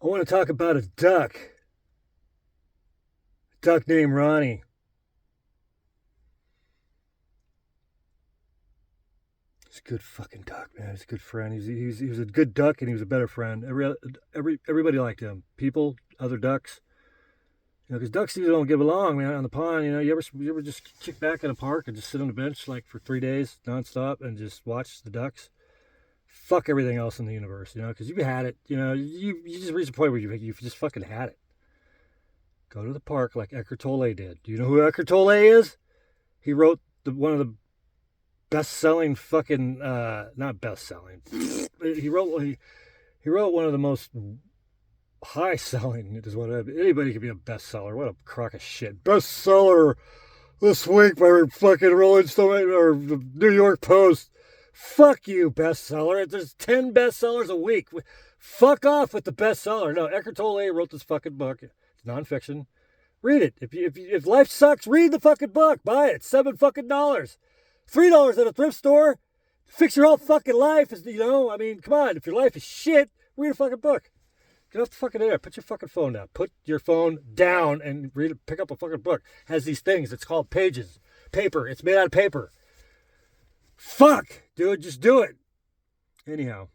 I want to talk about a duck. A duck named Ronnie. He's a good fucking duck, man. He's a good friend. He was a good duck, and he was a better friend. Everybody liked him. People, other ducks. Because ducks usually don't get along, man. On the pond, you ever just kick back in a park and just sit on the bench like for 3 days nonstop and just watch the ducks? Fuck everything else in the universe, because you've had it. You just reach a point where you've just fucking had it. Go to the park like Eckhart Tolle did. Do you know who Eckhart Tolle is? He wrote one of the best-selling fucking not best-selling. He wrote one of the most high-selling. Anybody could be a bestseller. What a crock of shit. Bestseller this week by fucking Rolling Stone or the New York Post. Fuck you, bestseller. There's 10 bestsellers a week. Fuck off with the bestseller. No, Eckhart Tolle wrote this fucking book. It's nonfiction. Read it. If life sucks, read the fucking book. Buy it. $7 fucking dollars. $3 at a thrift store. Fix your whole fucking life. Come on. If your life is shit, read a fucking book. Get off the fucking internet. Put your fucking phone down. Put your phone down and pick up a fucking book. It has these things. It's called pages. Paper. It's made out of paper. Fuck, dude. Just do it. Anyhow,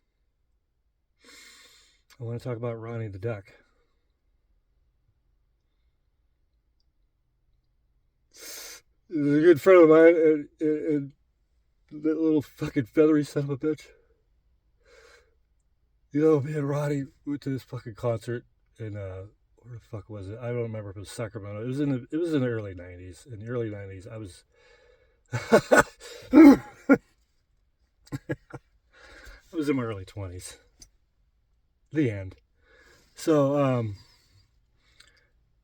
I want to talk about Ronnie the duck. He's a good friend of mine, and that little fucking feathery son of a bitch. Me and Ronnie went to this fucking concert in where the fuck was it? I don't remember if it was Sacramento. It was in the early '90s. In the early '90s, I was. I was in my early 20s. The end. So,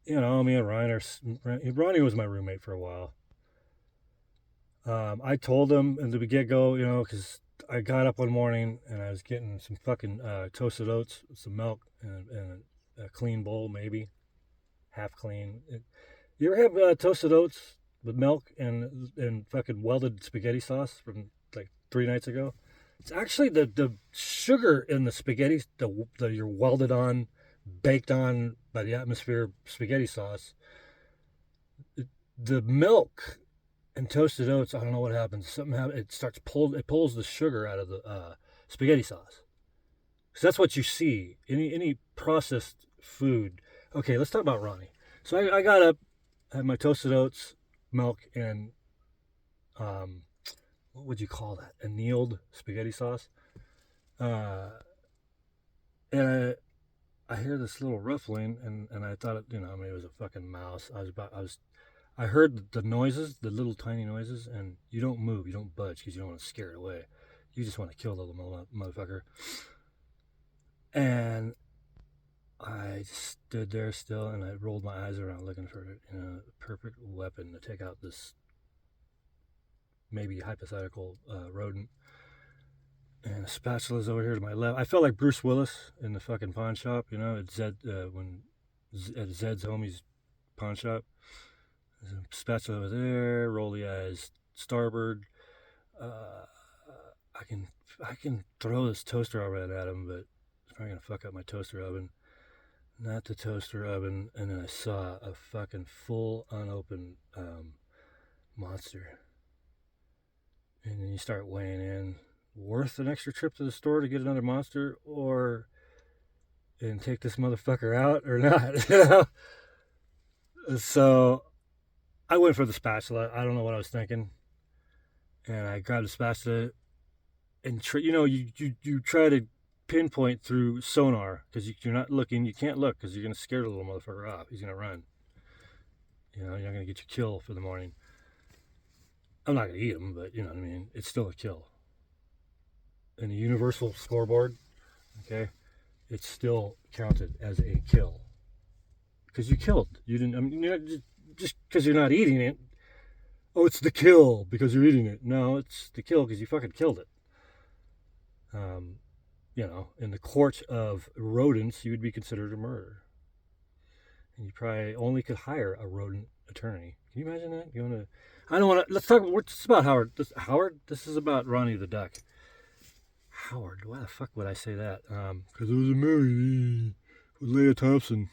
me and Ronnie was my roommate for a while. I told him in the get-go, because I got up one morning and I was getting some fucking toasted oats with some milk and a clean bowl, maybe. Half clean. You ever have toasted oats with milk and fucking welded spaghetti sauce from like 3 nights ago? It's actually the sugar in the spaghetti that you're welded on, baked on by the atmosphere spaghetti sauce. The milk and toasted oats, I don't know what happens. Something happens. It pulls the sugar out of the spaghetti sauce. So that's what you see. Any processed food. Okay, let's talk about Ronnie. So I got up, had my toasted oats, milk, and what would you call that? Annealed spaghetti sauce. And I hear this little ruffling, and I thought maybe it was a fucking mouse. I heard the noises, the little tiny noises, and you don't move, you don't budge because you don't want to scare it away. You just want to kill the little motherfucker. And I stood there still, and I rolled my eyes around looking for a perfect weapon to take out this maybe hypothetical rodent. And a spatula's over here to my left. I felt like Bruce Willis in the fucking pawn shop, at Zed's homie's pawn shop. There's a spatula over there. Roll the eyes starboard. I can throw this toaster oven at him, but it's probably gonna fuck up my toaster oven. Not the toaster oven. And then I saw a fucking full unopened monster. And then you start weighing in, worth an extra trip to the store to get another monster, and take this motherfucker out or not, So I went for the spatula. I don't know what I was thinking. And I grabbed the spatula and you try to pinpoint through sonar because you're not looking. You can't look because you're going to scare the little motherfucker off. He's going to run. You're not going to get your kill for the morning. I'm not going to eat him, but you know what I mean? It's still a kill. In the universal scoreboard, okay, it's still counted as a kill. Because you killed. You didn't, just because you're not eating it, oh, it's the kill because you're eating it. No, it's the kill because you fucking killed it. In the court of rodents, you would be considered a murder. And you probably only could hire a rodent attorney. Can you imagine that? I don't want to. Let's talk. This is about Howard. This is about Ronnie the duck. Howard. Why the fuck would I say that? Because it was a movie. with Leah Thompson.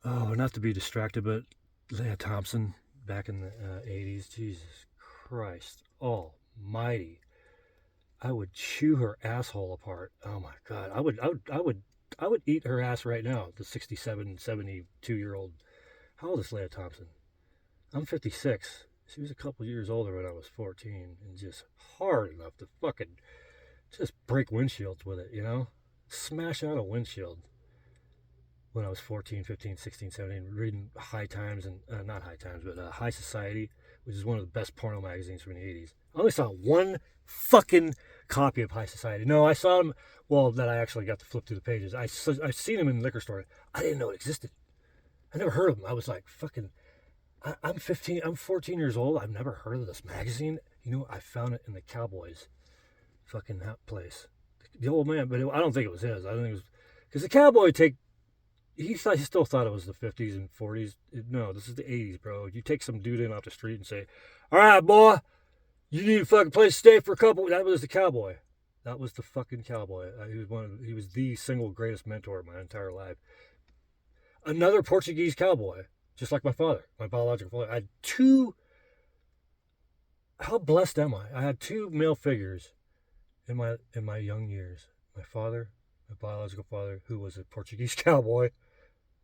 Oh, not to be distracted, but Leah Thompson back in the 80s. Jesus Christ almighty. I would chew her asshole apart. Oh my God. I would eat her ass right now. The 67, 72-year-old. How old is Leah Thompson? I'm 56. She was a couple years older when I was 14 and just hard enough to fucking just break windshields with it, you know? Smash out a windshield when I was 14, 15, 16, 17, reading High Times and not High Times, but High Society, which is one of the best porno magazines from the 80s. I only saw one fucking copy of High Society. No, I saw them, well, that I actually got to flip through the pages. I've seen them in the liquor store. I didn't know it existed. I never heard of them. I was like, fucking, I'm 14 years old. I've never heard of this magazine. You know, I found it in the Cowboys fucking place. The old man, but I don't think it was his. I don't think it was, because the Cowboy he still thought it was the 50s and 40s. No, this is the 80s, bro. You take some dude in off the street and say, all right, boy, you need a fucking place to stay for a couple. That was the Cowboy. That was the fucking Cowboy. He was the single greatest mentor of my entire life. Another Portuguese cowboy, just like my father, my biological father. I had two. How blessed am I? I had two male figures in my young years. My father, my biological father, who was a Portuguese cowboy,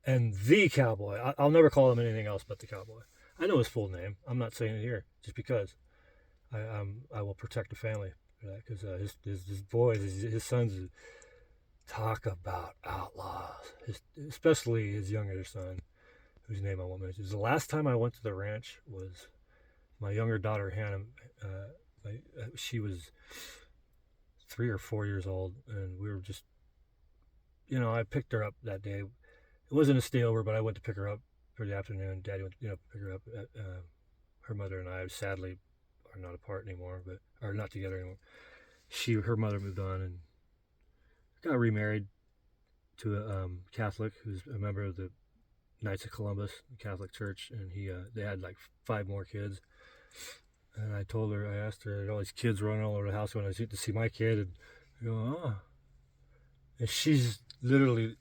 and the cowboy. I'll never call him anything else but the cowboy. I know his full name. I'm not saying it here just because. I will protect the family for that, because his boys, his sons, talk about outlaws. Especially his younger son, whose name I won't mention. The last time I went to the ranch was my younger daughter Hannah. She was 3 or 4 years old, and we were just, I picked her up that day. It wasn't a stay over, but I went to pick her up for the afternoon. Daddy went, pick her up. Her mother and I, sadly, are not apart anymore, but are not together anymore. Her mother moved on and got remarried to a Catholic who's a member of the Knights of Columbus, the Catholic Church, and they had like 5 more kids. And I asked her, all these kids running all over the house when I was to see my kid, and I go, oh. And she's literally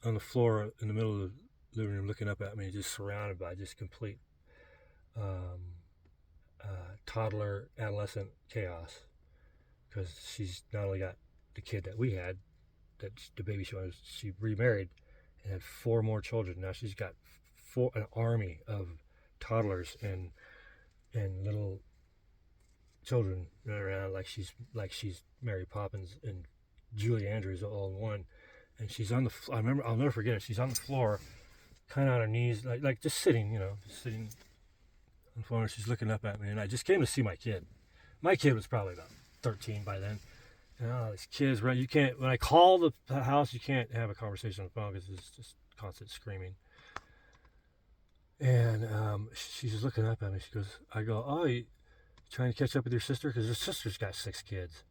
on the floor in the middle of the living room looking up at me, just surrounded by just complete toddler, adolescent chaos. Because she's not only got the kid that we had, the baby she remarried and had 4 more children. Now she's got an army of toddlers and little children running around like she's Mary Poppins and Julie Andrews all in one. And she's on the I'll never forget it. She's on the floor, kind of on her knees, like just sitting, just sitting on the floor. And she's looking up at me, and I just came to see my kid. My kid was probably about 13 by then. And these kids, right? You can't, when I call the house, you can't have a conversation on the phone because it's just constant screaming. And she's just looking up at me. She goes, I go, oh, you trying to catch up with your sister? Because her sister's got 6 kids.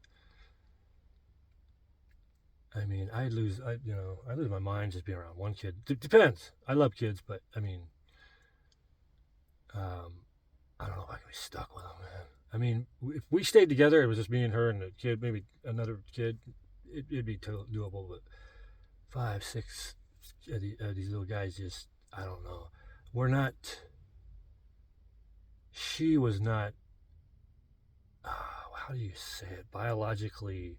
I mean, I lose my mind just being around one kid. Depends. I love kids, but I mean, I don't know if I can be stuck with them, man. I mean, if we stayed together, it was just me and her and a kid, maybe another kid, it'd be doable. But 5, 6 of these little guys, just, I don't know. She was not, how do you say it, biologically,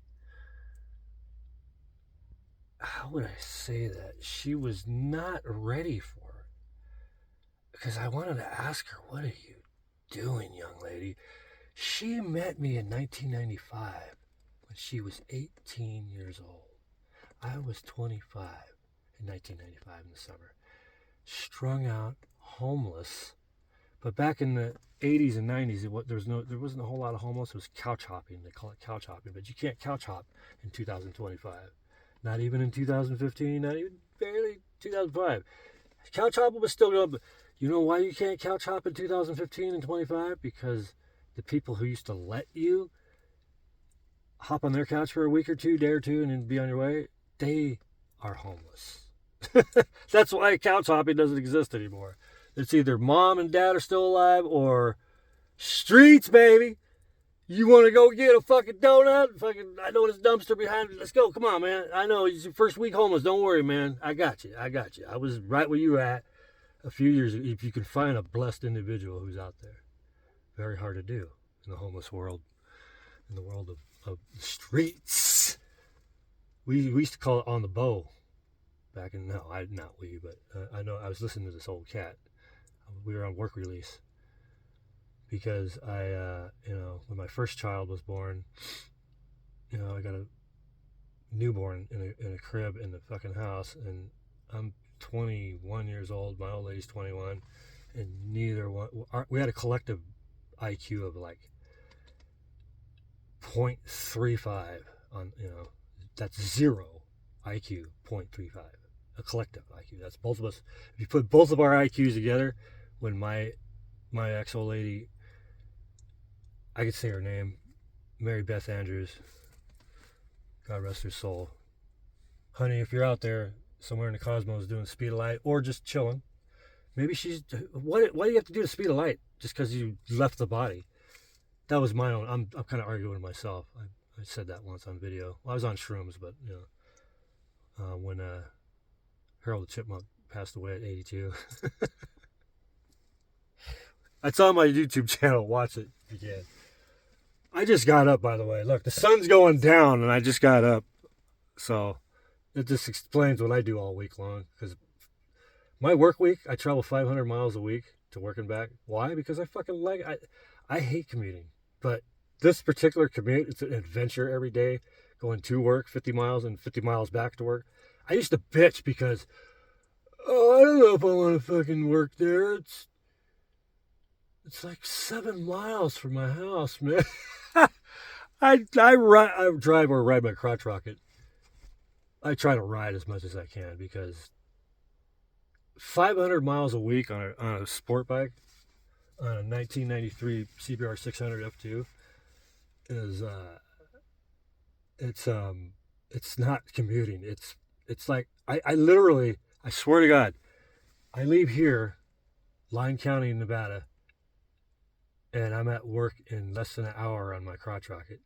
how would I say that? She was not ready for it. Because I wanted to ask her, what are you doing, young lady? She met me in 1995 when she was 18 years old. I was 25 in 1995 in the summer. Strung out, homeless. But back in the 80s and 90s, there wasn't a whole lot of homeless. It was couch hopping. They call it couch hopping. But you can't couch hop in 2025. Not even in 2015, not even barely 2005. Couch hopping was still going, but you know why you can't couch hop in 2015 and 25? Because the people who used to let you hop on their couch for a week or two, day or two, and then be on your way, they are homeless. That's why couch hopping doesn't exist anymore. It's either mom and dad are still alive or streets, baby. You want to go get a fucking donut? Fucking, I know this dumpster behind me. Let's go. Come on, man. I know it's your first week homeless. Don't worry, man. I got you. I got you. I was right where you were at a few years ago. If you can find a blessed individual who's out there, very hard to do in the homeless world, in the world of the streets. We used to call it on the bow back in, no, not we, but I know I was listening to this old cat. We were on work release. Because when my first child was born, I got a newborn in a crib in the fucking house, and I'm 21 years old. My old lady's 21, and neither one. We had a collective IQ of like 0.35 on, that's zero IQ, 0.35. A collective IQ. That's both of us. If you put both of our IQs together, when my ex-old lady, I could say her name, Mary Beth Andrews, God rest her soul. Honey, if you're out there somewhere in the cosmos doing the speed of light or just chilling, maybe she's, why do you have to do the speed of light just because you left the body? That was my own, I'm kind of arguing with myself. I said that once on video. Well, I was on shrooms, but, when Harold the Chipmunk passed away at 82. It's on my YouTube channel. Watch it if you can. I just got up, by the way. Look, the sun's going down, and I just got up. So it just explains what I do all week long. Because my work week, I travel 500 miles a week to work and back. Why? Because I fucking like I hate commuting. But this particular commute, it's an adventure every day. Going to work, 50 miles, and 50 miles back to work. I used to bitch because, I don't know if I want to fucking work there. It's like 7 miles from my house, man. I drive or ride my crotch rocket. I try to ride as much as I can because 500 miles a week on a sport bike, on a 1993 CBR 600 F2, is it's not commuting. It's like I literally, I swear to God, I leave here, Lyon County, Nevada, and I'm at work in less than an hour on my crotch rocket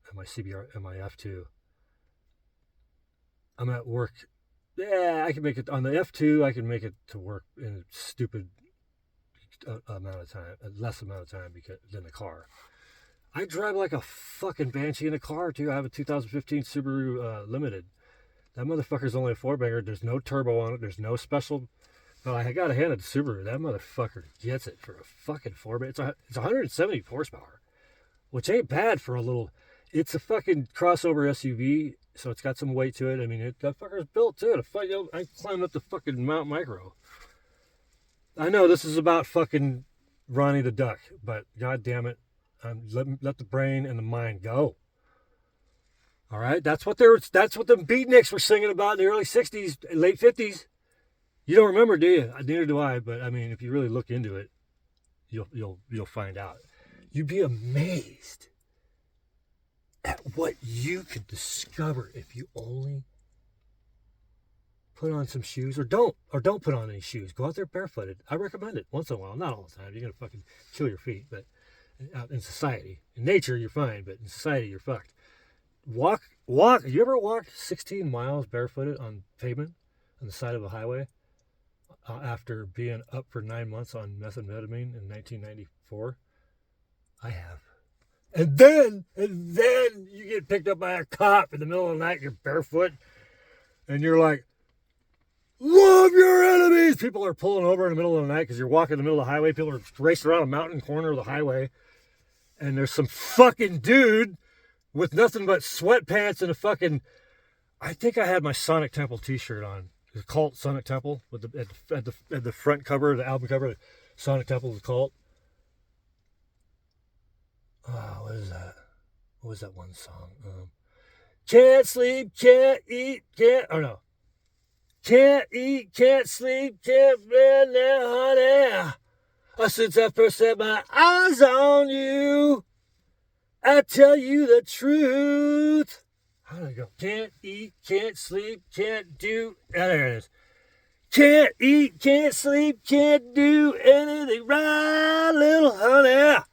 and my CBR and my F2. I'm at work. Yeah, I can make it on the F2. I can make it to work in a stupid amount of time, a less amount of time than the car. I drive like a fucking banshee in a car too. I have a 2015 Subaru Limited. That motherfucker's only a 4-banger. There's no turbo on it. There's no special. But I got to hand it to Subaru. That motherfucker gets it for a fucking 4-banger. It's 170 horsepower, which ain't bad for a little. It's a fucking crossover SUV, so it's got some weight to it. I mean, that fucker's built too. I climbed up the fucking Mount Micro. I know this is about fucking Ronnie the Duck, but god damn it, let the brain and the mind go. All right, that's what the beatniks were singing about in the early '60s, late '50s. You don't remember, do you? Neither do I. But I mean, if you really look into it, you'll find out. You'd be amazed at what you could discover if you only put on some shoes, or don't put on any shoes. Go out there barefooted. I recommend it once in a while, not all the time. You're gonna fucking kill your feet, but out in society, in nature, you're fine, but in society, you're fucked. Walk. You ever walked 16 miles barefooted on pavement on the side of a highway after being up for 9 months on methamphetamine in 1994? I have. And then you get picked up by a cop in the middle of the night. You're barefoot, and you're like, "Love your enemies." People are pulling over in the middle of the night because you're walking in the middle of the highway. People are racing around a mountain corner of the highway, and there's some fucking dude with nothing but sweatpants and a fucking. I think I had my Sonic Temple T-shirt on. The Cult Sonic Temple with at the front cover, the album cover, Sonic Temple the Cult. Oh, what is that? What was that one song? Can't sleep, can't eat, can't. Oh no. Can't eat, can't sleep, can't run now, honey. Since I first set my eyes on you, I tell you the truth. How do I go? Can't eat, can't sleep, can't do. There it is. Can't eat, can't sleep, can't do anything right, little honey.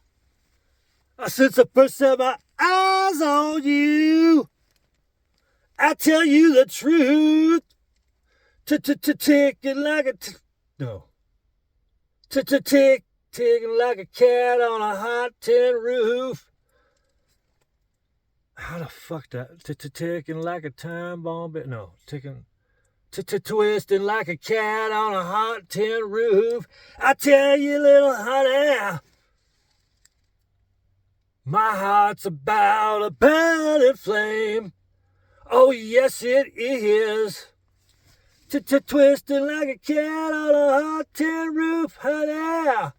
Since I first set my eyes on you, I tell you the truth. Ticking like a no. Ticking like a cat on a hot tin roof. How the fuck that? Ticking like a time bomb. No, ticking. Twisting like a cat on a hot tin roof. I tell you, little honey, my heart's about a burning flame. Oh, yes, it is. Twisting like a cat on a hot tin roof, honey.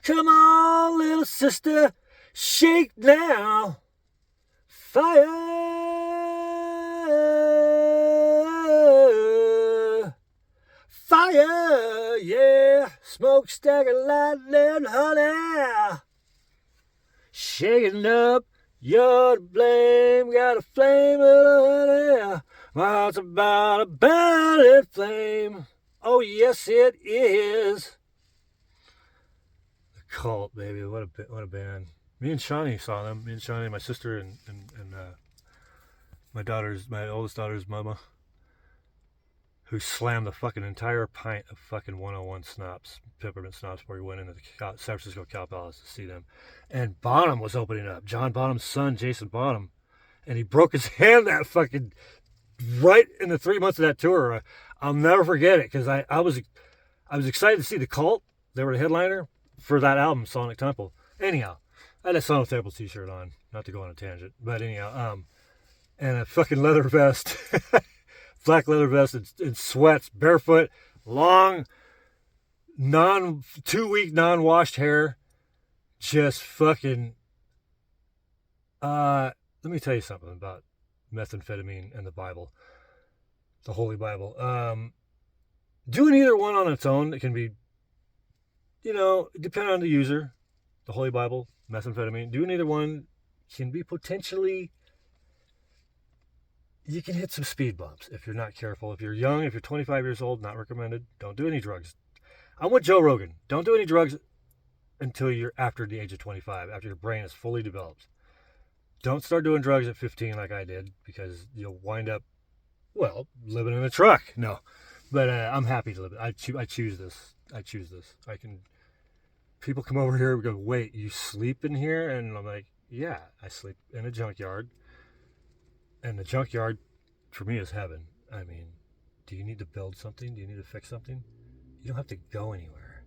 Come on, little sister, shake now. Fire, fire, yeah. Smokestack and lightning, honey. Shaking up, you're to blame. Got a flame, little honey. My heart's about a burning flame. Oh, yes, it is. The Cult, baby. What a band. Me and Shawnee saw them. Me and Shawnee, my sister, and my oldest daughter's mama, who slammed the fucking entire pint of fucking 101 schnapps, peppermint schnapps, before we went into the San Francisco Cow Palace to see them. And Bonham was opening up. John Bonham's son, Jason Bonham, and he broke his hand that fucking right in the 3 months of that tour. I'll never forget it because I was excited to see the Cult. They were the headliner for that album, Sonic Temple. Anyhow, I had a Sonic Temple t-shirt on, not to go on a tangent, but anyhow, and a fucking leather vest, black leather vest and sweats, barefoot, long, 2-week non-washed hair, just fucking. Let me tell you something about methamphetamine and the Bible, the Holy Bible. Doing either one on its own, it can be, depending on the user, the Holy Bible, methamphetamine, doing either one can be potentially, you can hit some speed bumps if you're not careful. If you're young, if you're 25 years old, not recommended. Don't do any drugs. I'm with Joe Rogan. Don't do any drugs until you're after the age of 25, after your brain is fully developed. Don't start doing drugs at 15 like I did, because you'll wind up, living in a truck. No, but I'm happy to live it. I choose this. People come over here and go, wait, you sleep in here? And I'm like, yeah, I sleep in a junkyard. And the junkyard, for me, is heaven. I mean, do you need to build something? Do you need to fix something? You don't have to go anywhere.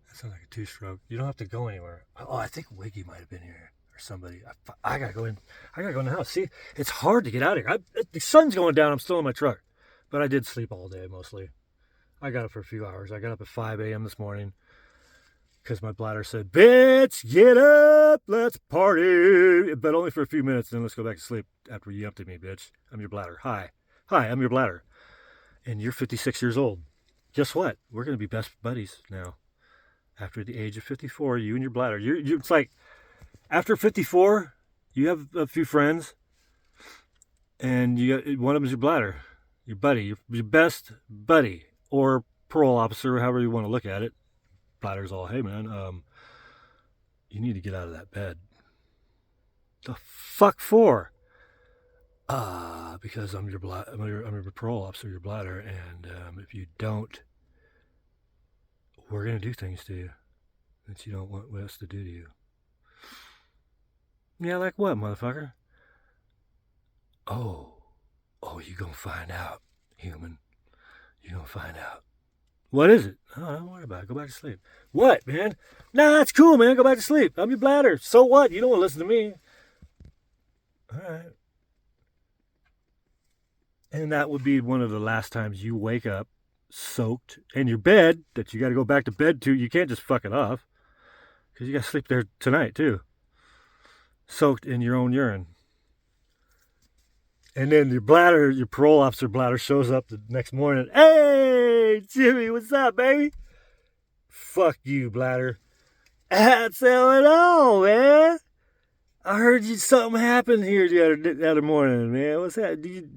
That sounds like a two-stroke. You don't have to go anywhere. Oh, I think Wiggy might have been here, or somebody. I gotta go in. I gotta go in the house. See, it's hard to get out of here. The sun's going down. I'm still in my truck. But I did sleep all day, mostly. I got up for a few hours. I got up at 5 a.m. this morning because my bladder said, bitch, get up, let's party. But only for a few minutes, then let's go back to sleep after you empty me, bitch. I'm your bladder. Hi, I'm your bladder. And you're 56 years old. Guess what? We're going to be best buddies now. After the age of 54, you and your bladder. It's like, after 54, you have a few friends, and one of them is your bladder, your buddy, your best buddy, or parole officer, however you want to look at it. Bladder's all, hey man, you need to get out of that bed. The fuck for? Because I'm your parole officer, your bladder, and if you don't, we're gonna do things to you that you don't want us to do to you. Yeah, like what, motherfucker? Oh, you gonna find out, human. You gonna find out. What is it? Oh, don't worry about it. Go back to sleep. What, man? Nah, that's cool, man. Go back to sleep. I'm your bladder. So what? You don't want to listen to me. All right. And that would be one of the last times you wake up soaked in your bed that you got to go back to bed to. You can't just fuck it off because you got to sleep there tonight, too. Soaked in your own urine. And then your bladder, your parole officer bladder shows up the next morning. Hey, Jimmy, what's up, baby? Fuck you, bladder. What's going on, man? I heard something happened here the other morning, man. What's that?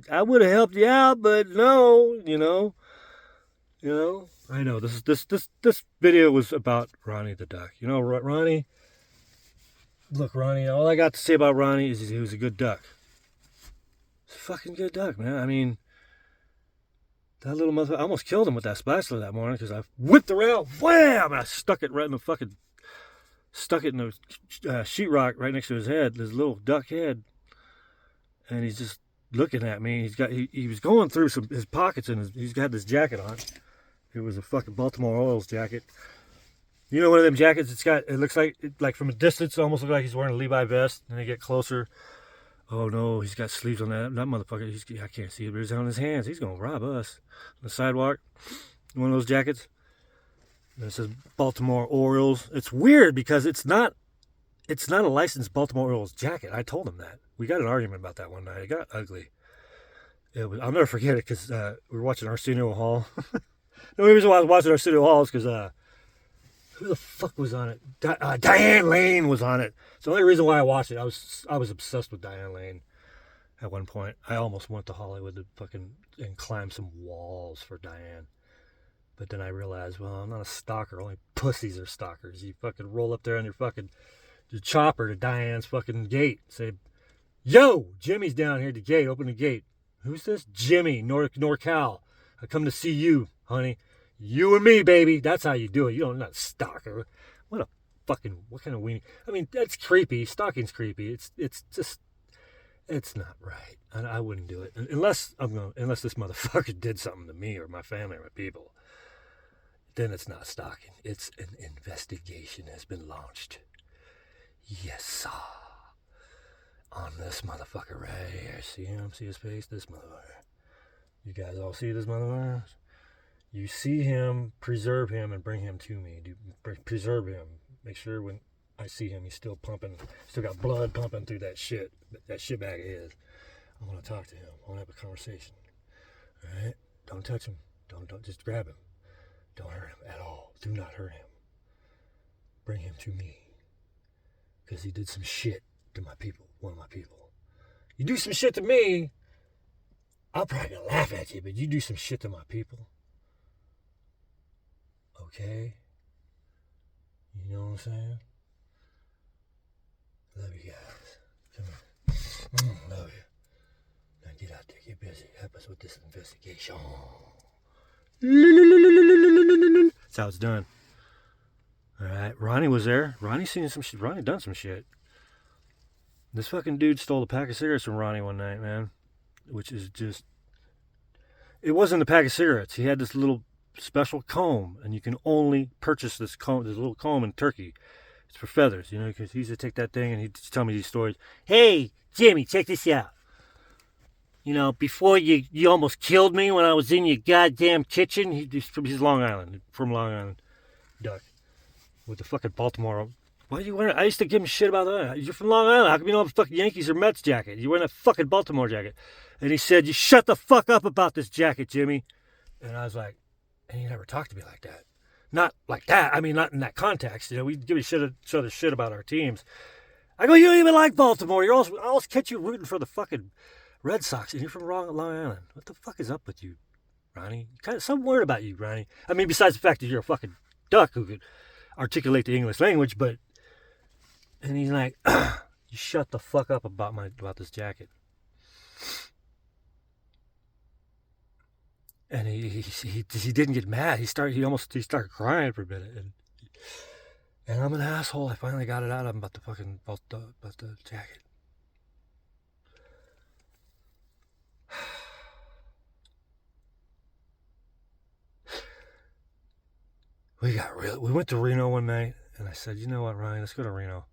I would have helped you out, but no, You know, I know this video was about Ronnie the duck. You know, Ronnie. Look, Ronnie. All I got to say about Ronnie is he was a good duck. He's a fucking good duck, man. I mean, that little mother. I almost killed him with that spatula that morning because I whipped around, wham! And I stuck it right in the fucking. Stuck it in the sheetrock right next to his head, his little duck head, and he's just looking at me. He was going through his pockets and he's got this jacket on. It was a fucking Baltimore Orioles jacket. You know, one of them jackets. It looks like from a distance, it almost looks like he's wearing a Levi vest. And they get closer. Oh no, he's got sleeves on that motherfucker. I can't see it, but he's on his hands. He's gonna rob us on the sidewalk. One of those jackets. And it says Baltimore Orioles. It's weird because it's not a licensed Baltimore Orioles jacket. I told him that. We got an argument about that one night. It got ugly. I'll never forget it because we were watching Arsenio Hall. The only reason why I was watching Arsenio Hall is because who the fuck was on it? Diane Lane was on it. It's the only reason why I watched it. I was obsessed with Diane Lane at one point. I almost went to Hollywood and climbed some walls for Diane. But then I realized, well, I'm not a stalker. Only pussies are stalkers. You fucking roll up there on your chopper to Diane's fucking gate. Say, yo, Jimmy's down here at the gate. Open the gate. Who's this? Jimmy, NorCal. I come to see you, honey. You and me, baby. That's how you do it. You're not a stalker. What kind of weenie? I mean, that's creepy. Stalking's creepy. It's not right. I wouldn't do it unless this motherfucker did something to me or my family or my people. Then it's not stalking. It's an investigation has been launched. Yes, sir. On this motherfucker right here. See him? See his face? This motherfucker. You guys all see this motherfucker? You see him, preserve him, and bring him to me. Preserve him. Make sure when I see him, he's still pumping, still got blood pumping through that shit bag of his. I want to talk to him. I want to have a conversation. All right? Don't touch him. Don't just grab him. Don't hurt him at all. Do not hurt him. Bring him to me. Because he did some shit to my people. One of my people. You do some shit to me, I'll probably gonna laugh at you, but you do some shit to my people. Okay? You know what I'm saying? Love you guys. Come here. Love you. Now get out there. Get busy. Help us with this investigation. That's how it's done. Alright, Ronnie was there. Ronnie seen some shit. Ronnie done some shit. This fucking dude stole a pack of cigarettes from Ronnie one night, man. Which is just... It wasn't a pack of cigarettes. He had this little special comb, and you can only purchase this little comb in Turkey. It's for feathers, you know, because he used to take that thing and he'd tell me these stories. Hey, Jimmy, check this out. You know, before you almost killed me when I was in your goddamn kitchen. He's Long Island, from Long Island, duck, with the fucking Baltimore. Why are you wearing? I used to give him shit about that. You're from Long Island. How come you don't have a fucking Yankees or Mets jacket? You're wearing a fucking Baltimore jacket. And he said, "You shut the fuck up about this jacket, Jimmy." And I was like, and he never talked to me like that. Not like that. I mean, not in that context. You know, we give each other shit about our teams. I go, you don't even like Baltimore. I always catch you rooting for the fucking Red Sox, and you're from Long Island. What the fuck is up with you, Ronnie? Kind of some word about you, Ronnie. I mean, besides the fact that you're a fucking duck who could articulate the English language, but... And he's like, you shut the fuck up about this jacket. And he didn't get mad. He started crying for a minute. And I'm an asshole. I finally got it out of him about the jacket. We went to Reno one night, and I said, you know what, Ryan, let's go to Reno.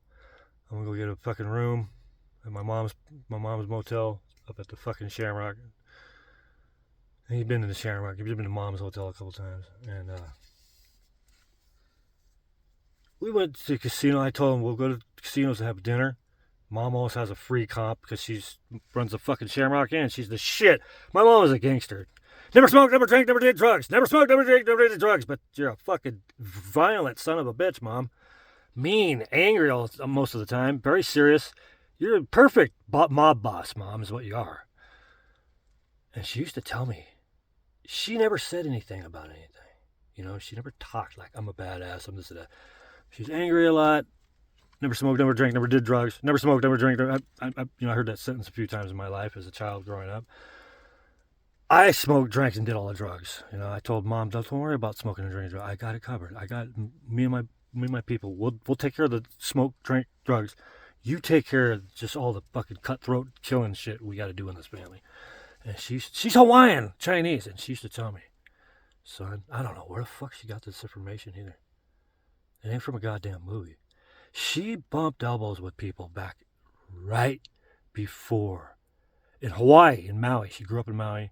I'm gonna go get a fucking room at my mom's motel up at the fucking Shamrock. And he'd been to the Shamrock. He'd been to Mom's hotel a couple times, and we went to the casino. I told him we'll go to casinos to have dinner. Mom always has a free comp because she runs the fucking Shamrock Inn. She's the shit. My mom was a gangster. Never smoked, never drank, never did drugs. Never smoked, never drank, never did drugs. But you're a fucking violent son of a bitch, Mom. Mean, angry most of the time. Very serious. You're a perfect mob boss, Mom, is what you are. And she used to tell me, she never said anything about anything. You know, she never talked like, I'm a badass, I'm this and that. She was angry a lot. Never smoked, never drank, never did drugs. Never smoked, never drank. I heard that sentence a few times in my life as a child growing up. I smoked, drank, and did all the drugs. You know, I told Mom, don't worry about smoking and drinking. I got it covered. I got me and my people. We'll take care of the smoke, drink, drugs. You take care of just all the fucking cutthroat killing shit we got to do in this family. And she's Hawaiian, Chinese, and she used to tell me, son, I don't know where the fuck she got this information either. It ain't from a goddamn movie. She bumped elbows with people back right before. In Hawaii, in Maui. She grew up in Maui.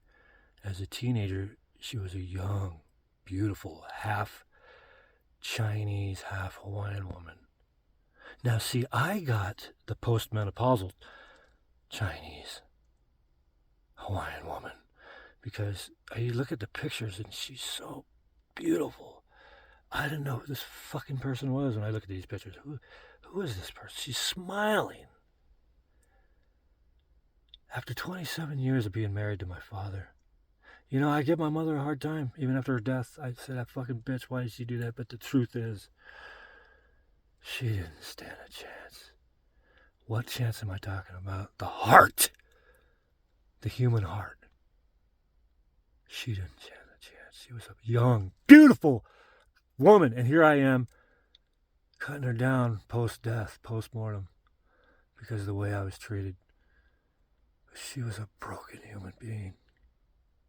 As a teenager, she was a young, beautiful, half Chinese, half Hawaiian woman. Now, see, I got the postmenopausal Chinese Hawaiian woman because you look at the pictures and she's so beautiful. I didn't know who this fucking person was when I look at these pictures. Who is this person? She's smiling. After 27 years of being married to my father, you know, I give my mother a hard time, even after her death. I said, that fucking bitch, why did she do that? But the truth is, she didn't stand a chance. What chance am I talking about? The heart. The human heart. She didn't stand a chance. She was a young, beautiful woman. And here I am, cutting her down post-death, post-mortem, because of the way I was treated. But she was a broken human being.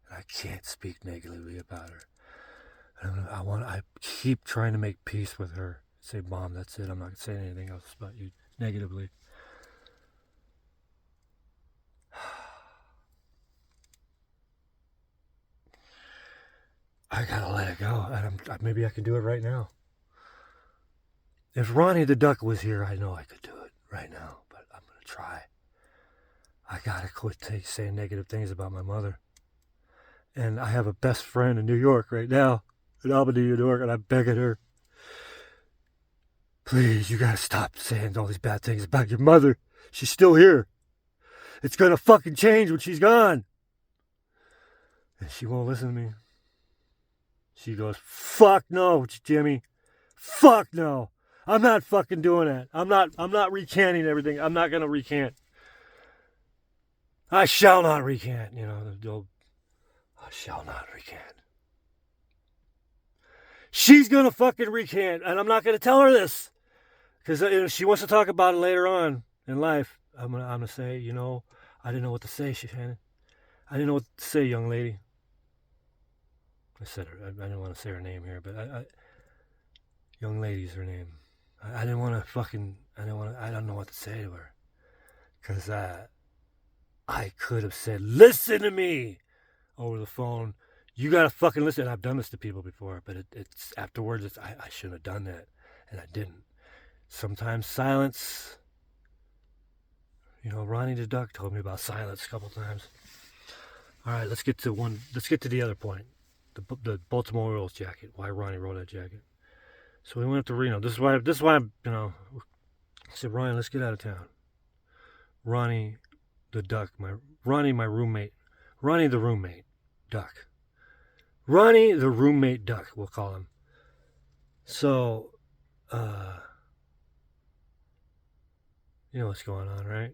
I can't speak negatively about her. I keep trying to make peace with her. Say, Mom, that's it. I'm not saying anything else about you negatively. I gotta let it go. And maybe I can do it right now. If Ronnie the Duck was here, I know I could do it right now. But I'm gonna try. I gotta quit saying negative things about my mother. And I have a best friend in New York right now, in Albany, New York, and I'm begging her, please, you gotta stop saying all these bad things about your mother. She's still here. It's gonna fucking change when she's gone. And she won't listen to me. She goes, fuck no, Jimmy. Fuck no. I'm not fucking doing that. I'm not recanting everything. I'm not gonna recant. I shall not recant, you know, the old I shall not recant. She's gonna fucking recant, and I'm not gonna tell her this, because if she wants to talk about it later on in life, I'm gonna say, you know, I didn't know what to say, Shannon. I didn't know what to say, young lady. I said her. I didn't want to say her name here, but young lady's her name. I didn't want to fucking. I don't know what to say to her, because I could have said, listen to me. Over the phone, you gotta fucking listen. I've done this to people before, but it's afterwards. I shouldn't have done that, and I didn't. Sometimes silence. You know, Ronnie the Duck told me about silence a couple times. All right, let's get to the other point. The Baltimore Orioles jacket. Why Ronnie wrote that jacket. So we went up to Reno. This is why I'm, you know. I said, Ronnie, let's get out of town. Ronnie the Duck, my roommate. Ronnie the roommate. Duck. Ronnie the roommate Duck, we'll call him. So, you know what's going on, right?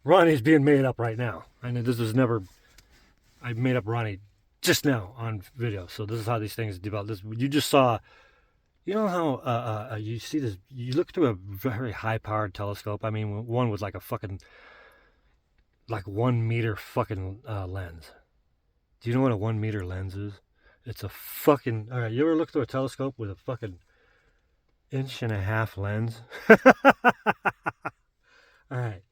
Ronnie's being made up right now. I know this was never... I made up Ronnie just now on video. So this is how these things develop. You just saw... You know how you see this... You look through a very high-powered telescope. I mean, one with like a fucking... like 1 meter fucking lens. Do you know what a 1 meter lens is? It's a fucking... Alright, you ever look through a telescope with a fucking 1.5-inch lens? Alright.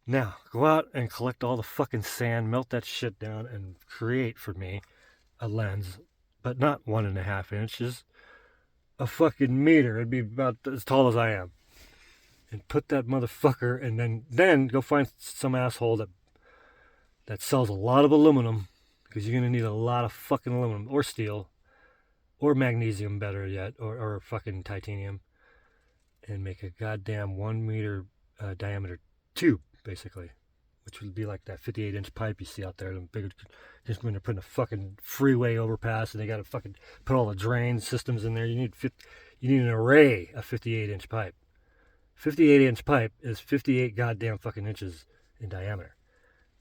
Now, go out and collect all the fucking sand, melt that shit down, and create for me a lens. But not 1.5 inches. A fucking meter. It'd be about as tall as I am. And put that motherfucker, and then go find some asshole that sells a lot of aluminum, because you're gonna need a lot of fucking aluminum, or steel, or magnesium, better yet, or fucking titanium, and make a goddamn 1 meter diameter tube, basically, which would be like that 58-inch pipe you see out there. Bigger, just when they're putting a fucking freeway overpass and they got to fucking put all the drain systems in there. You need an array of 58-inch pipe. 58-inch pipe is 58 goddamn fucking inches in diameter.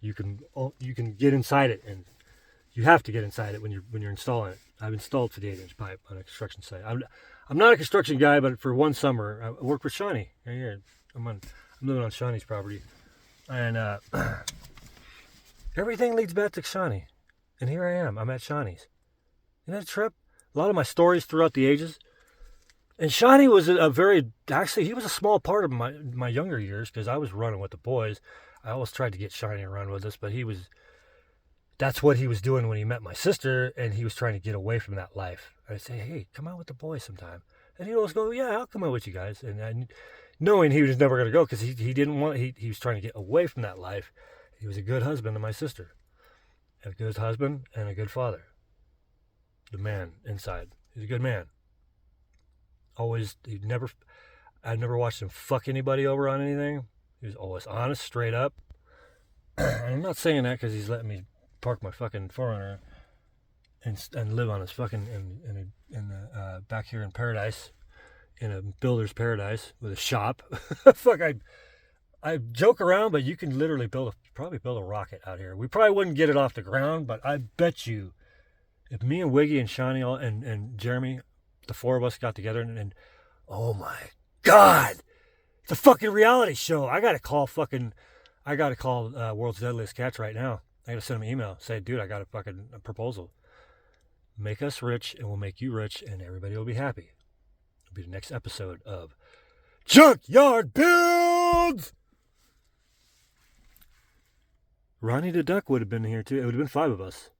You can get inside it, and you have to get inside it when you're installing it. I've installed 58-inch pipe on a construction site. I'm not a construction guy, but for one summer I worked with Shawnee. Right here, I'm living on Shawnee's property, and everything leads back to Shawnee. And here I am. I'm at Shawnee's. Isn't that a trip? A lot of my stories throughout the ages. And Shawnee was he was a small part of my younger years because I was running with the boys. I always tried to get Shawnee to run with us, but that's what he was doing when he met my sister, and he was trying to get away from that life. I'd say, hey, come out with the boys sometime. And he'd always go, yeah, I'll come out with you guys. And knowing he was never going to go because he didn't want, he was trying to get away from that life. He was a good husband to my sister. A good husband and a good father. The man inside. He's a good man. I never watched him fuck anybody over on anything. He was always honest, straight up. And I'm not saying that because he's letting me park my fucking 4Runner and live on his fucking back here in paradise, in a builder's paradise with a shop. Fuck, I joke around, but you can literally probably build a rocket out here. We probably wouldn't get it off the ground, but I bet you, if me and Wiggy and Shawnee and Jeremy, the four of us got together and oh my God, it's a fucking reality show. I gotta call World's Deadliest Catch right now. I gotta send him an email. Say, dude, I got a proposal. Make us rich and we'll make you rich and everybody will be happy. It'll be the next episode of Junkyard Builds! Ronnie the Duck would have been here too. It would have been 5 of us.